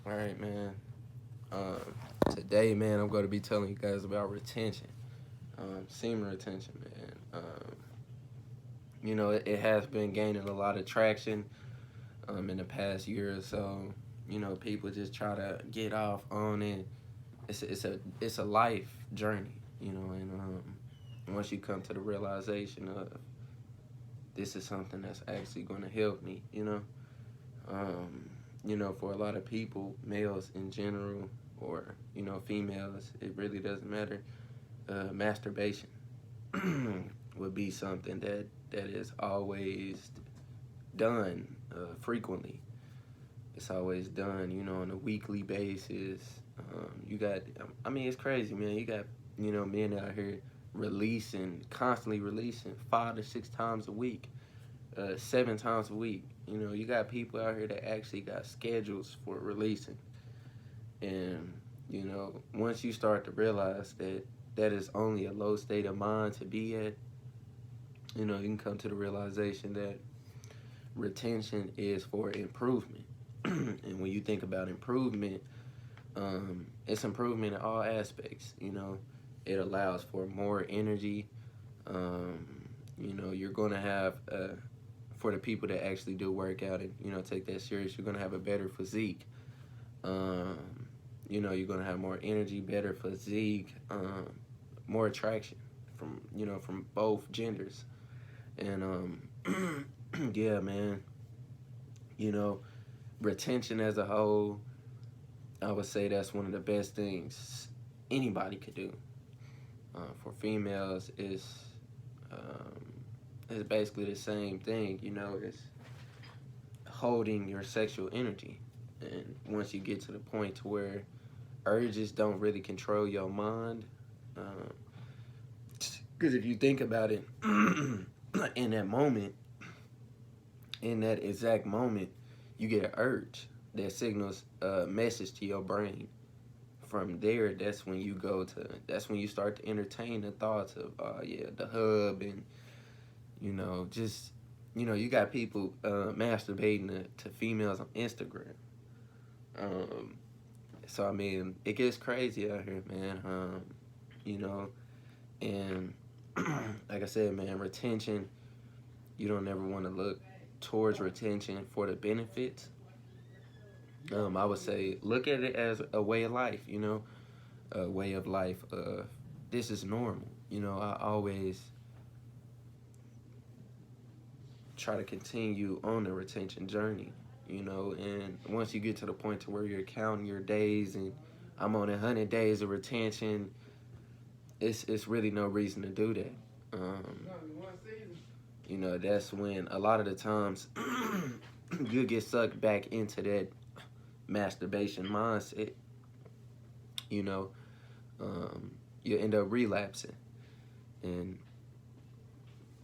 All right, man. Um, Today, man, I'm going to be telling you guys about retention, semen retention, man. It has been gaining a lot of traction in the past year or so. People just try to get off on it. It's a life journey, and once you come to the realization of this is something that's actually going to help me, um, for a lot of people, males in general, or females, it really doesn't matter. Masturbation would be something that is always done frequently. It's always done, on a weekly basis. You got, I mean, it's crazy, man. You got, men out here constantly releasing 5 to 6 times a week, 7 times a week. You got people out here that actually got schedules for releasing. And, once you start to realize that that is only a low state of mind to be at, you can come to the realization that retention is for improvement. And when you think about improvement, it's improvement in all aspects. It allows for more energy. Um, you're going to have, for the people that actually do work out and, take that serious, you're going to have a better physique. Um, you're going to have more energy, better physique, more attraction from both genders. And, yeah, man, you know, retention as a whole, I would say that's one of the best things anybody could do. For females, it's basically the same thing. It's holding your sexual energy, and once you get to the point to where urges don't really control your mind, because if you think about it, in that moment, in that exact moment, you get an urge that signals a message to your brain. From there, that's when you start to entertain the thoughts of, yeah, the hub, and just you got people masturbating to females on Instagram. Um, so I mean, it gets crazy out here, man. You know, and like I said, man, retention. You don't ever want to look towards retention for the benefits. I would say look at it as a way of life. A way of life. This is normal. I always try to continue on the retention journey. And once you get to the point to where you're counting your days, and I'm on 100 days of retention, it's really no reason to do that. Um, that's when a lot of the times you get sucked back into that masturbation mindset. You know, you end up relapsing, and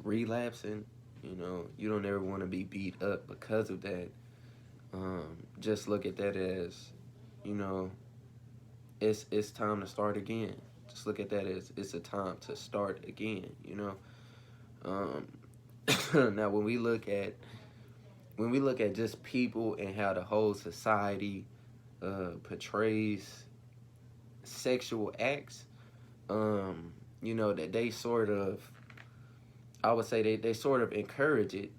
relapsing. You don't ever want to be beat up because of that. Just look at that as, you know, it's time to start again. Just look at that as it's a time to start again. Um, Now when we look at just people and how the whole society portrays sexual acts, that they sort of, I would say they sort of encourage it,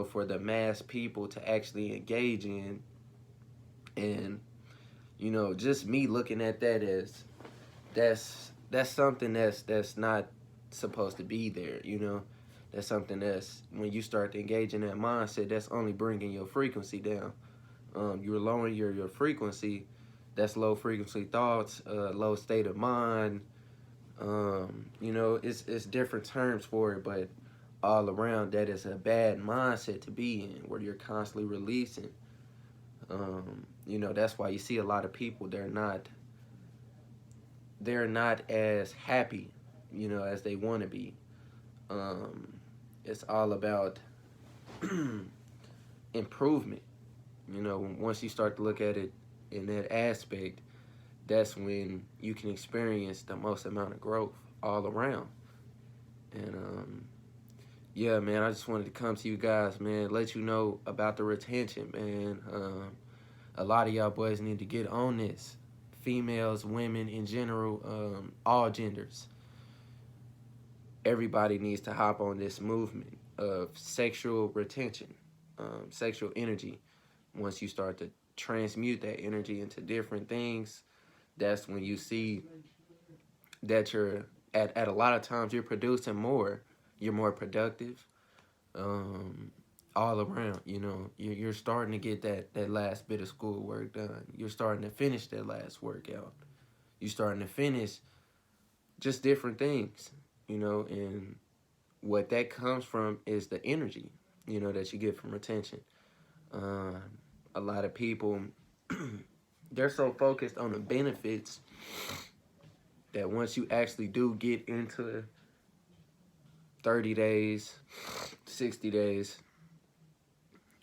for the mass people to actually engage in. And, just me looking at that as that's something that's not supposed to be there. That's something that's, when you start to engage in that mindset, that's only bringing your frequency down. You're lowering your frequency. That's low frequency thoughts, low state of mind. It's different terms for it, but all around that is a bad mindset to be in, where you're constantly releasing. That's why you see a lot of people, they're not as happy, as they want to be. It's all about improvement. Once you start to look at it in that aspect, that's when you can experience the most amount of growth all around. And yeah, man, I just wanted to come to you guys, man, let you know about the retention, man. A lot of y'all boys need to get on this. Females, women in general, all genders. Everybody needs to hop on this movement of sexual retention, sexual energy. Once you start to transmute that energy into different things, that's when you see that you're at a lot of times you're producing more, you're more productive, um, all around. You know, you're starting to get that last bit of schoolwork done. You're starting to finish that last workout. You're starting to finish just different things. You know, and what that comes from is the energy. You know that you get from retention. Um, a lot of people they're so focused on the benefits that once you actually do get into 30 days, 60 days,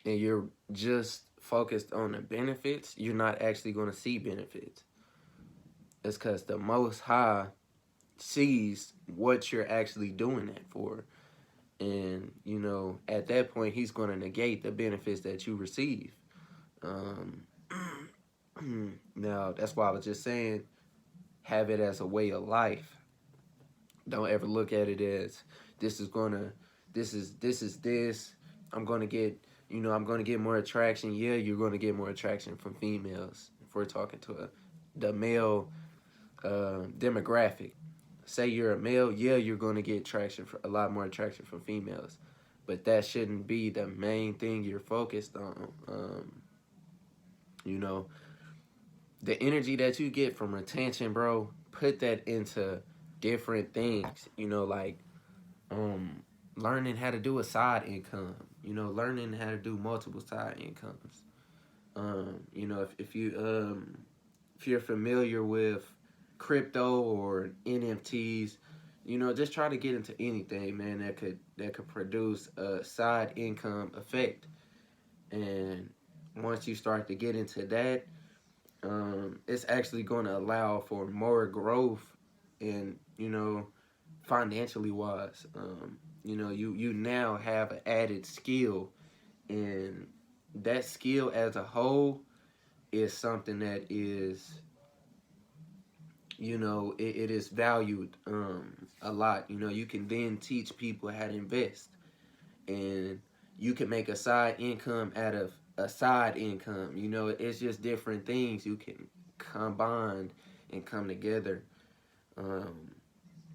and you're just focused on the benefits, you're not actually going to see benefits. It's because the Most High sees what you're actually doing that for. And, you know, at that point, he's going to negate the benefits that you receive. Um, now, that's why I was just saying, have it as a way of life. Don't ever look at it as this is gonna, this. I'm gonna get, you know, I'm gonna get more attraction. Yeah, you're gonna get more attraction from females. If we're talking to the male demographic, say you're a male, yeah, you're gonna get traction for a lot more attraction from females, but that shouldn't be the main thing you're focused on. You know, the energy that you get from retention, bro, put that into different things. You know, like um, learning how to do a side income. You know, learning how to do multiple side incomes. You know, if you're familiar with crypto or NFTs, you know, just try to get into anything, man, that could produce a side income effect. And once you start to get into that, it's actually going to allow for more growth and, you know, financially wise. You know, you now have an added skill, and that skill as a whole is something that is, you know, it is valued a lot. You know, you can then teach people how to invest, and you can make a side income out of a side income. You know, it's just different things you can combine and come together. Um,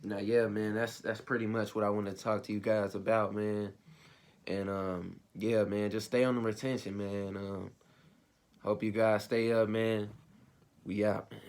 Now, yeah, man, that's pretty much what I want to talk to you guys about, man. And yeah, man, just stay on the retention, man. Hope you guys stay up, man. We out, man.